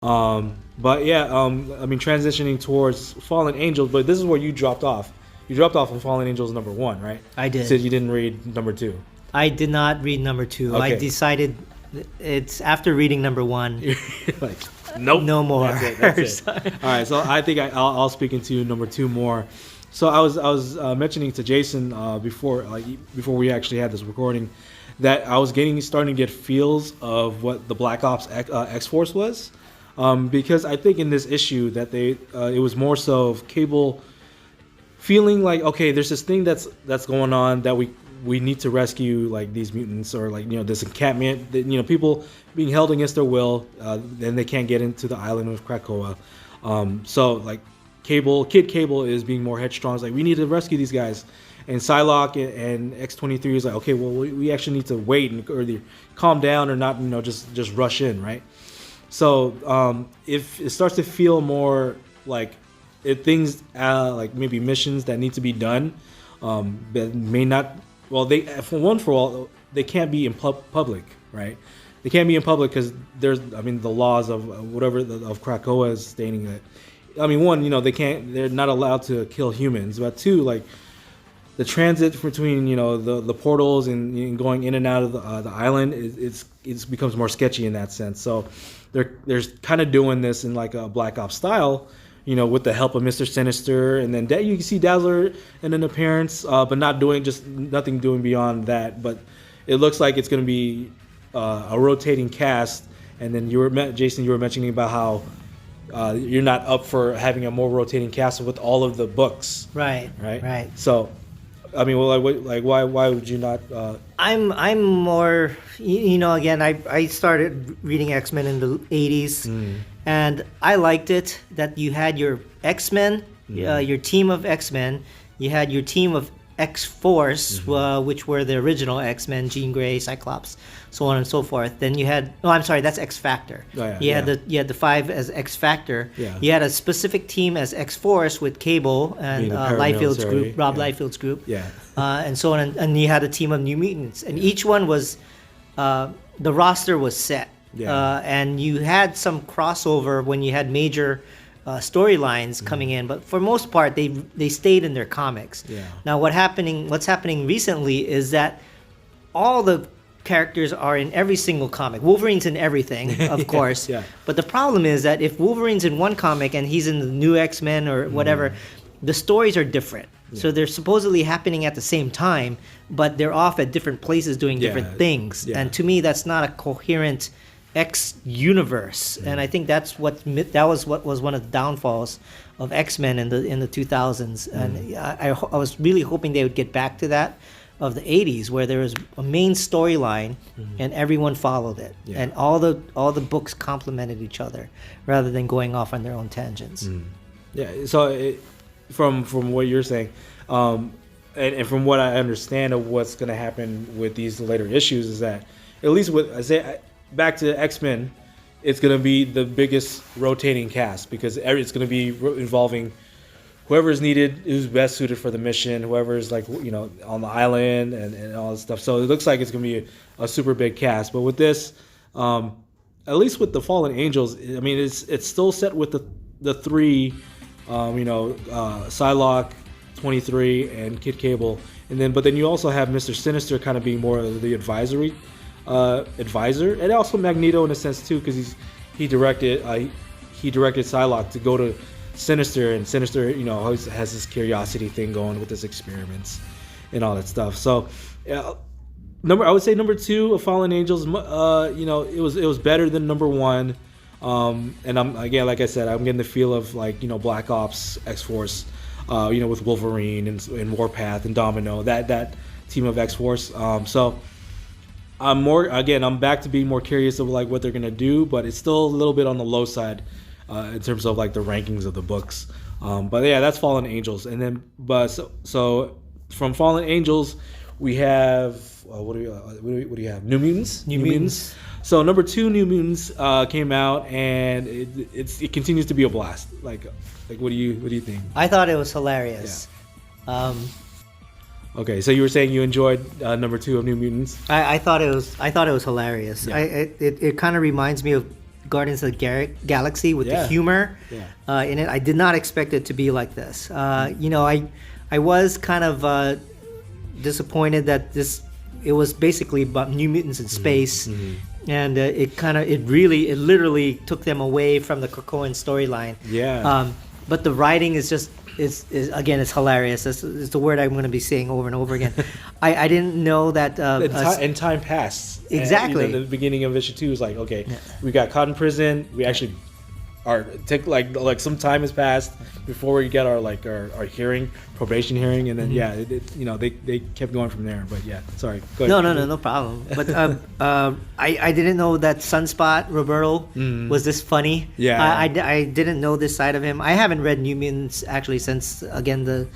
But yeah, I mean, transitioning towards Fallen Angels, but this is where you dropped off. You dropped off on Fallen Angels #1, right? I did. You said you didn't read #2. I did not read #2. I Okay. decided it's after reading #1. Like, nope, No more. That's it. All right, so I think I'll speak into #2 more. So I was mentioning to Jayson before we actually had this recording that I was starting to get feels of what the Black Ops X-Force was, because I think in this issue that it was more so of Cable feeling like, okay, there's this thing that's going on that we need to rescue, like these mutants, or like, this encampment, people being held against their will, and they can't get into the island of Krakoa. So like Kid Cable is being more headstrong. It's like, we need to rescue these guys. And Psylocke and X-23 is like, okay, well, we actually need to wait and or either calm down or not, just rush in, right? So if it starts to feel more like things like maybe missions that need to be done, that may not, well, they can't be in public, right? They can't be in public because the laws of whatever of Krakoa is stating that. I mean, one, they're not allowed to kill humans, but two, like, the transit between the portals and going in and out of the island it becomes more sketchy in that sense. So they're kind of doing this in like a Black Ops style, with the help of Mr. Sinister, and then you can see Dazzler in an appearance, but nothing doing beyond that. But it looks like it's going to be a rotating cast. And then Jayson, you were mentioning about how you're not up for having a more rotating cast with all of the books. Right. So, I mean, well, why would you not? I'm more, again, I started reading X-Men in the 80s, and I liked it that you had your X-Men, your team of X-Men, you had your team of X-Force, which were the original X-Men, Jean Grey, Cyclops, so on and so forth. Then you had, that's X-Factor. Oh, yeah, you had the 5 as X-Factor. Yeah. You had a specific team as X-Force with Cable and Liefeld's group, Rob Liefeld's group. Yeah. And so on, and you had a team of New Mutants, and each one was, the roster was set. Yeah. And you had some crossover when you had major storylines coming in, but for most part they stayed in their comics. Yeah. Now what's happening recently is that all the characters are in every single comic. Wolverine's in everything, of course. Yeah. But the problem is that if Wolverine's in one comic and he's in the new X-Men or whatever, the stories are different. Yeah. So they're supposedly happening at the same time, but they're off at different places doing different things. Yeah. And to me, that's not a coherent X universe, and I think that was one of the downfalls of X-Men in the 2000s. And I was really hoping they would get back to that of the 80s, where there was a main storyline and everyone followed it, and all the books complemented each other rather than going off on their own tangents. Yeah. So from what you're saying, and from what I understand of what's going to happen with these later issues, is that at least back to X-Men, it's going to be the biggest rotating cast, because it's going to be involving whoever's needed, who's best suited for the mission, whoever's like, on the island and all this stuff. So it looks like it's going to be a super big cast. But with this, at least with the Fallen Angels, I mean, it's still set with the 3, Psylocke, 23, and Kid Cable. But then you also have Mr. Sinister kind of being more of the advisor, and also Magneto in a sense too, because he directed Psylocke to go to Sinister, and Sinister has this curiosity thing going with his experiments and all that stuff. So I would say #2 of Fallen Angels, it was better than #1, and I'm, again, like I said, I'm getting the feel of like Black Ops X-Force, with Wolverine and Warpath and Domino, that team of X-Force. So I'm back to being more curious of like what they're gonna do, but it's still a little bit on the low side in terms of like the rankings of the books. But yeah, that's Fallen Angels, and then so from Fallen Angels we have what do you have? New Mutants. New Mutants. So #2, New Mutants came out, and it continues to be a blast. Like what do you think? I thought it was hilarious. Yeah. Okay, so you were saying you enjoyed #2 of New Mutants. I thought it was hilarious. Yeah. It kind of reminds me of Guardians of the Galaxy with the humor in it. I did not expect it to be like this. You know, I was kind of disappointed that it was basically about New Mutants in space, and it literally took them away from the Krakoan storyline. Yeah. But the writing is just again, it's hilarious. It's the word I'm going to be saying over and over again. I didn't know that. And time passed. Exactly. And, the beginning of issue 2 is like, okay, we got caught in prison. We actually take like some time has passed before we get our hearing, probation hearing, and then they kept going from there. But yeah, sorry. Go ahead. No problem. But I didn't know that Sunspot Roberto was this funny. Yeah, I didn't know this side of him. I haven't read New Mutants actually since again the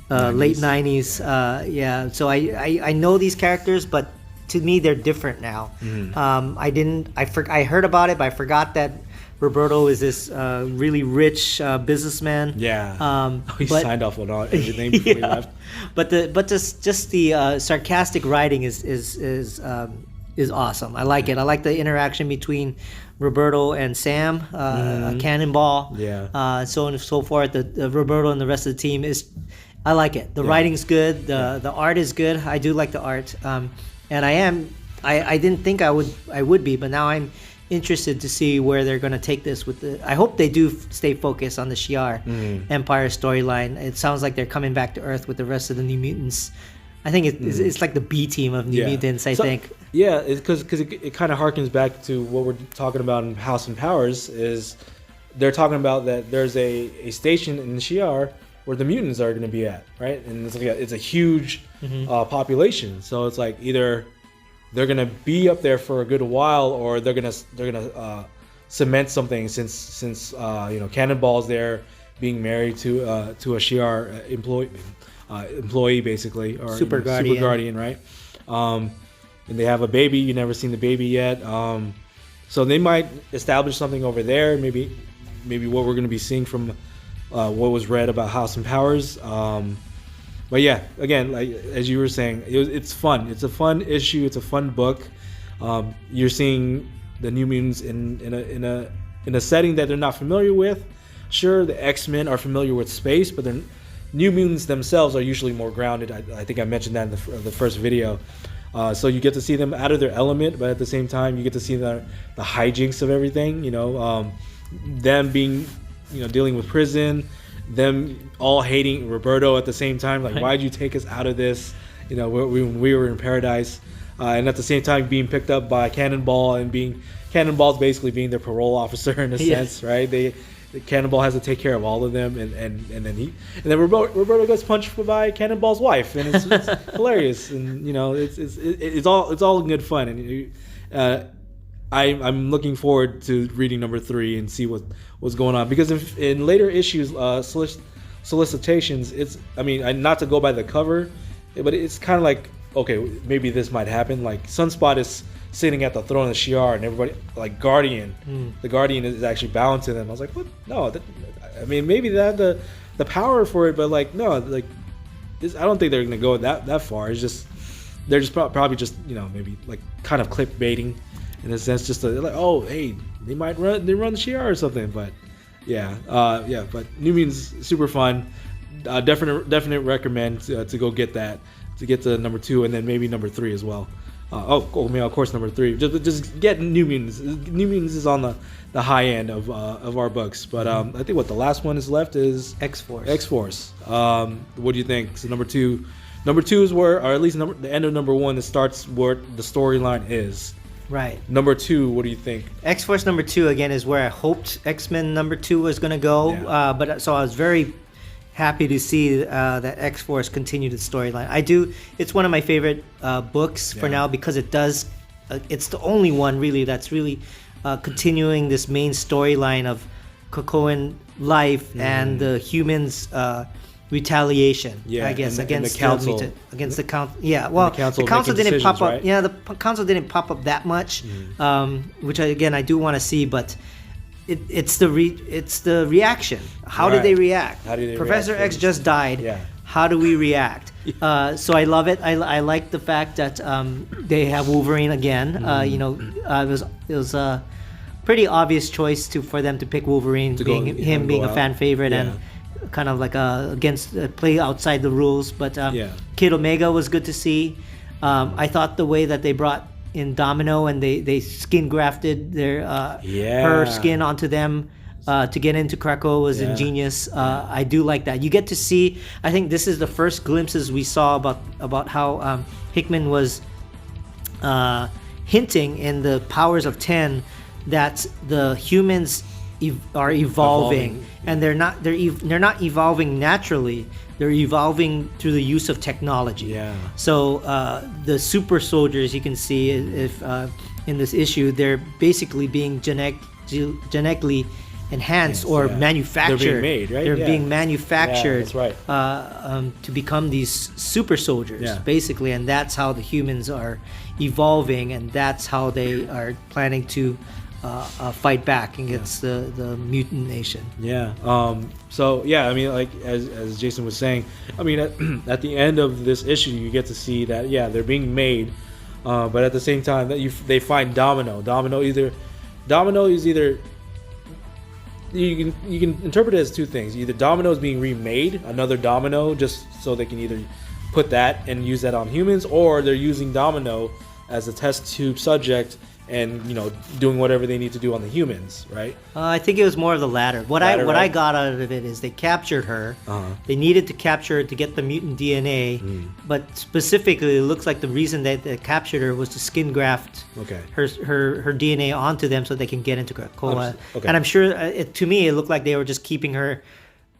late 90s. So I know these characters, but to me they're different now. I heard about it, but I forgot that Roberto is this really rich businessman. Yeah. He signed off on everything before he left. But the sarcastic writing is awesome. I like it. I like the interaction between Roberto and Sam, Cannonball. Yeah. So on and so forth. The Roberto and the rest of the team I like it. The writing's good. The art is good. I do like the art. And I didn't think I would be, but now I'm interested to see where they're going to take this I hope they do stay focused on the Shi'ar Empire storyline. It sounds like they're coming back to Earth with the rest of the New Mutants. I think it's like the B team of New Mutants, I think. Yeah, because it kind of harkens back to what we're talking about in House and Powers. Is they're talking about that there's a station in the Shi'ar where the mutants are going to be at, right? And it's a huge population. So it's like either they're gonna be up there for a good while, or they're gonna cement something since Cannonball's there, being married to a Shi'ar employee basically, or Super Guardian, right? And they have a baby. You never seen the baby yet, so they might establish something over there. Maybe what we're gonna be seeing from what was read about House and Powers. But yeah, again, like as you were saying, it's fun. It's a fun issue. It's a fun book. You're seeing the New Mutants in a setting that they're not familiar with. Sure, the X-Men are familiar with space, but the New Mutants themselves are usually more grounded. I think I mentioned that in the first video. So you get to see them out of their element, but at the same time, you get to see the hijinks of everything. Them being, dealing with prison. Them all hating Roberto at the same time, like, why'd you take us out of this? When we were in paradise, and at the same time being picked up by Cannonball, and Cannonball's basically being their parole officer in a sense, right? The Cannonball has to take care of all of them, and then Roberto gets punched by Cannonball's wife, and it's hilarious, and it's all in good fun, and I'm looking forward to reading number 3 and see what's going on, because in later issues, solicitations, not to go by the cover, but it's kind of like, okay, maybe this might happen. Like Sunspot is sitting at the throne of the Shi'ar, and everybody, like Guardian, the Guardian is actually bowing to them. I was like, what? No, maybe they have the power for it, but like no, like this, I don't think they're gonna go that far. It's just they're just probably just maybe like kind of clickbaiting. In a sense, just like, oh, hey, they run the Shi'ar or something, but but New Mutants super fun. Definite recommend to go get that, to get to number 2 and then maybe number 3 as well. Of course number 3. Just get New Mutants. New Mutants is on the high end of our books, but I think the last one is left is X-Force. X-Force. What do you think? So number 2 is where, or at least the end of number 1, it starts where the storyline is. Right. Number 2, what do you think? X-Force number 2 again is where I hoped X-Men number 2 was going to go. Yeah. But so I was very happy to see that X-Force continued its storyline. It's one of my favorite books for now, because it does. It's the only one really that's really continuing this main storyline of Krakoan life and the humans. Retaliation, I guess, against the council. Against the council. Yeah, well, the council didn't pop up. Right? Yeah, the council didn't pop up that much, which I do want to see. But it's the reaction. How did they react? Professor X just died. Yeah. How do we react? So I love it. I like the fact that they have Wolverine again. It was pretty obvious choice for them to pick Wolverine, being a fan favorite and kind of like against play outside the rules. But Kid Omega was good to see. I thought the way that they brought in Domino and they skin grafted her skin onto them to get into Krakoa was ingenious. I do like that. You get to see. I think this is the first glimpses we saw about how Hickman was hinting in the Powers of 10 that the humans are evolving. And they're not evolving naturally. They're evolving through the use of technology. Yeah. So the super soldiers, you can see if in this issue, they're basically being genetically enhanced or manufactured. They're being made, right? They're being manufactured. That's right. To become these super soldiers, basically, and that's how the humans are evolving, and that's how they are planning to fight back against the mutant nation. Yeah. So yeah, I mean, like as Jason was saying, I mean, at the end of this issue, you get to see that they're being made, but at the same time that they find Domino. Domino is either you can interpret it as two things. Either Domino is being remade, another Domino, just so they can either put that and use that on humans, or they're using Domino as a test tube subject and doing whatever they need to do on the humans, right? I think it was more of the latter. What I got out of it is they captured her. They needed to capture her to get the mutant DNA, but specifically, it looks like the reason that they captured her was to skin graft her DNA onto them so they can get into Krakoa. And I'm sure, to me, it looked like they were just keeping her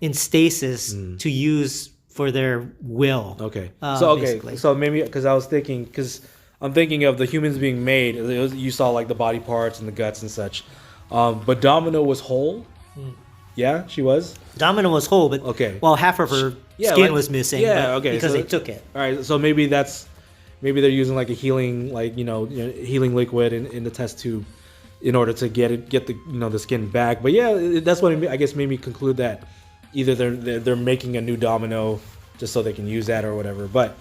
in stasis to use for their will. So maybe because I was thinking I'm thinking of the humans being made. You saw like the body parts and the guts and such, but Domino was whole. Yeah, she was. Domino was whole, but well, half of her skin was missing. Because they took it. All right, so maybe they're using like a healing, healing liquid in the test tube in order to get the skin back. But that's what I guess made me conclude that either they're making a new Domino just so they can use that or whatever. But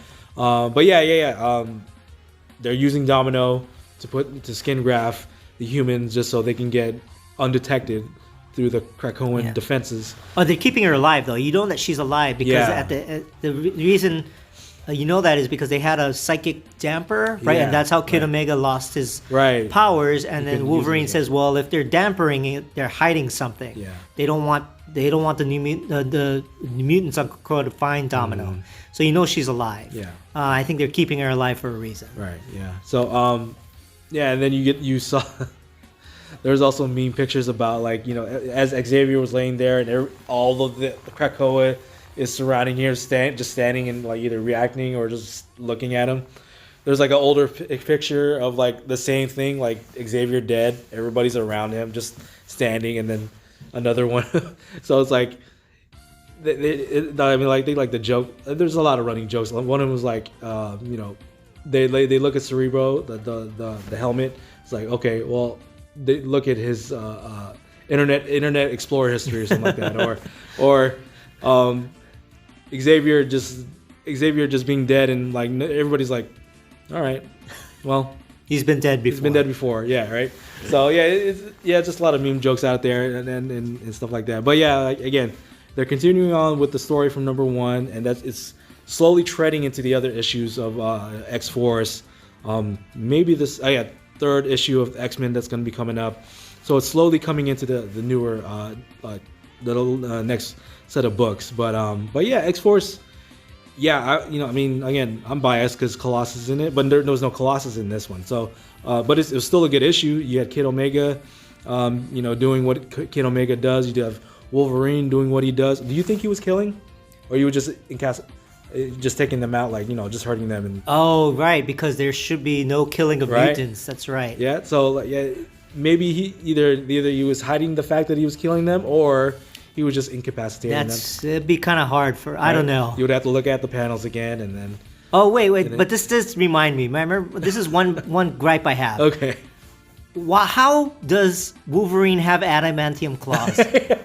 they're using Domino to skin graft the humans just so they can get undetected through the Krakoan defenses. Oh, they're keeping her alive though. You know that she's alive because the reason you know that is because they had a psychic damper, right? And that's how Kid Omega lost his powers. And then Wolverine says, "Well, if they're dampering it, they're hiding something. Yeah. They don't want the mutants on Krakoa to find Domino." So you know she's alive. Yeah. I think they're keeping her alive for a reason. Right. Yeah. So and then you saw there's also meme pictures about as Xavier was laying there and all of the Krakoa is surrounding here, just standing and either reacting or just looking at him. There's an older picture of the same thing, Xavier dead, everybody's around him just standing, and then another one. So it's they like the joke. There's a lot of running jokes. One of them was they look at Cerebro, the helmet. It's okay, well, they look at his Internet Explorer history or something like that, or Xavier just being dead, and everybody's all right, well, he's been dead before. Yeah, right. So it's just a lot of meme jokes out there and stuff like that. But again, they're continuing on with the story from number 1, and it's slowly treading into the other issues of X-Force. Maybe this third issue of X-Men that's going to be coming up. So it's slowly coming into the newer next set of books. But X-Force. Again, I'm biased because Colossus is in it, but there was no Colossus in this one. So, but it was still a good issue. You had Kid Omega, doing what Kid Omega does. You have Wolverine doing what he does. Do you think he was killing, or you were just just taking them out, just hurting them? And oh, right, because there should be no killing of mutants. That's right. Yeah. So maybe either he was hiding the fact that he was killing them, or he was just incapacitating them. It'd be kind of hard for, I don't know. You would have to look at the panels again and then... Oh, wait, but this does remind me. Remember, this is one gripe I have. Okay. How does Wolverine have adamantium claws?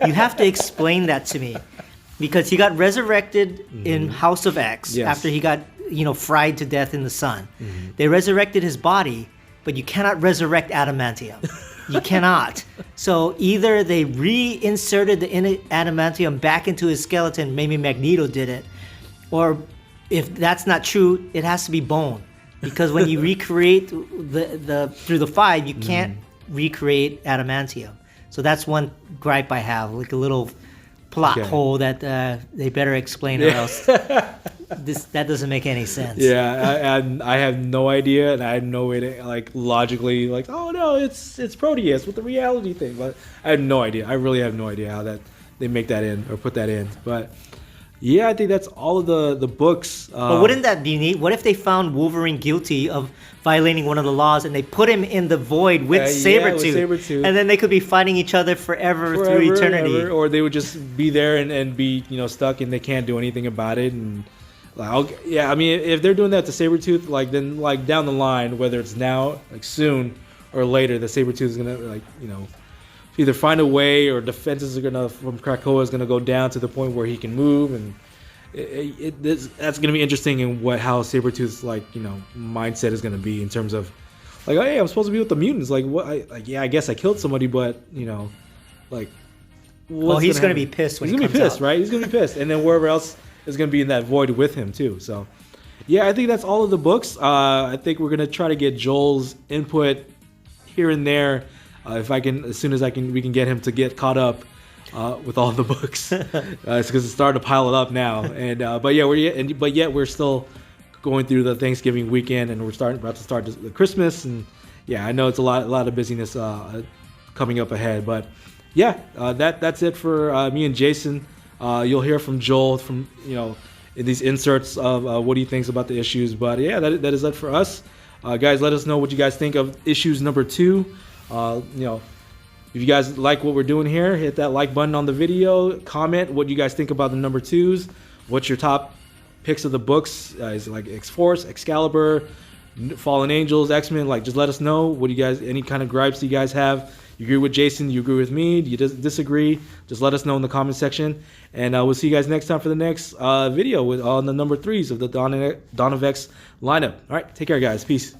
You have to explain that to me. Because he got resurrected in House of X after he got, fried to death in the sun. They resurrected his body, but you cannot resurrect adamantium. You cannot. So either they reinserted the adamantium back into his skeleton, maybe Magneto did it, or if that's not true, it has to be bone. Because when you recreate the through the 5, you can't recreate adamantium. So that's one gripe I have, like a little plot hole that they better explain, or else that doesn't make any sense. Yeah, I have no idea, and I have no way to like logically like, oh no, it's Proteus with the reality thing. But I have no idea. I really have no idea how that they make that in or put that in. But yeah, I think that's all of the books. But wouldn't that be neat? What if they found Wolverine guilty of violating one of the laws and they put him in the void with Sabretooth, and then they could be fighting each other forever through eternity, or they would just be there and be stuck and they can't do anything about it. And like, I mean, if they're doing that to Sabretooth, like then like down the line, whether it's now, like soon or later, the Sabretooth is gonna like either find a way, or defenses are from Krakoa is gonna go down to the point where he can move, and that's gonna be interesting in how Sabretooth's mindset is gonna be in terms of like, oh, hey, I'm supposed to be with the mutants. Like what? I guess I killed somebody, but like. Well, he's gonna be pissed when he's gonna be pissed, right? He's gonna be pissed, and then wherever else is gonna be in that void with him too. So, yeah, I think that's all of the books. I think we're gonna try to get Joel's input here and there. If I can, as soon as we can get him to get caught up with all the books, it's because it's starting to pile it up now. And but yet we're still going through the Thanksgiving weekend, and we're about to start the Christmas, and yeah, I know it's a lot of busyness coming up ahead. But yeah, that's it for me and Jayson. You'll hear from Joel from in these inserts of what he thinks about the issues. But yeah, that is it for us, guys. Let us know what you guys think of issues number 2. If you guys like what we're doing here, hit that like button on the video. Comment what you guys think about the number 2s. What's your top picks of the books? Is it like X-Force, Excalibur, Fallen Angels, X-Men? Like, just let us know. What do you guys? Any kind of gripes you guys have? You agree with Jayson? You agree with me? Do you disagree? Just let us know in the comment section. And we'll see you guys next time for the next video on the number 3s of the Dawn of X lineup. All right, take care, guys. Peace.